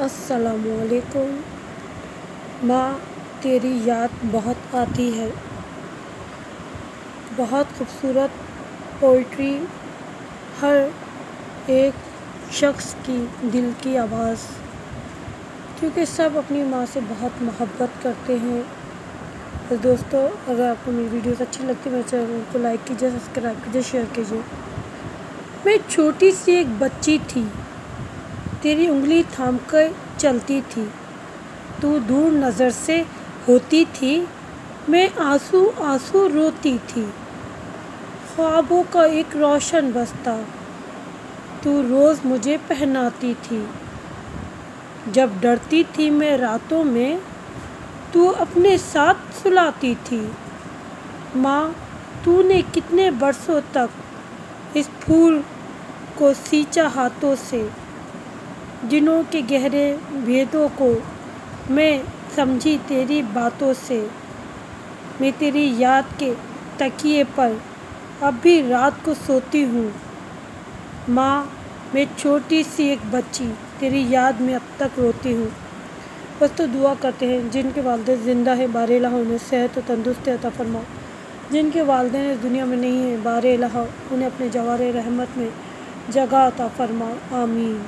अस्सलामुअलैकुम। माँ, तेरी याद बहुत आती है। बहुत खूबसूरत पोइट्री, हर एक शख्स की दिल की आवाज़, क्योंकि सब अपनी माँ से बहुत मोहब्बत करते हैं। तो दोस्तों, अगर आपको मेरी वीडियोस अच्छी लगती है मेरे चैनल को लाइक कीजिए, सब्सक्राइब कीजिए, शेयर कीजिए। मैं छोटी सी एक बच्ची थी, तेरी उंगली थाम कर चलती थी। तू दूर नज़र से होती थी, मैं आंसू आंसू रोती थी। ख्वाबों का एक रोशन बस्ता तू रोज़ मुझे पहनाती थी। जब डरती थी मैं रातों में, तू अपने साथ सुलाती थी। माँ, तूने कितने बरसों तक इस फूल को सींचा हाथों से, जिनों के गहरे भेदों को मैं समझी तेरी बातों से। मैं तेरी याद के तकिए पर अब भी रात को सोती हूँ। माँ, मैं छोटी सी एक बच्ची तेरी याद में अब तक रोती हूँ। बस तो दुआ करते हैं जिनके वालिदैन ज़िंदा है, बारे इलाहा उन्हें सेहत और तंदुरुस्ती अता फरमा। जिनके वालिदैन इस दुनिया में नहीं है, बारे इलाहा उन्हें अपने जवारे रहमत में जगह अता फरमा। आमीन।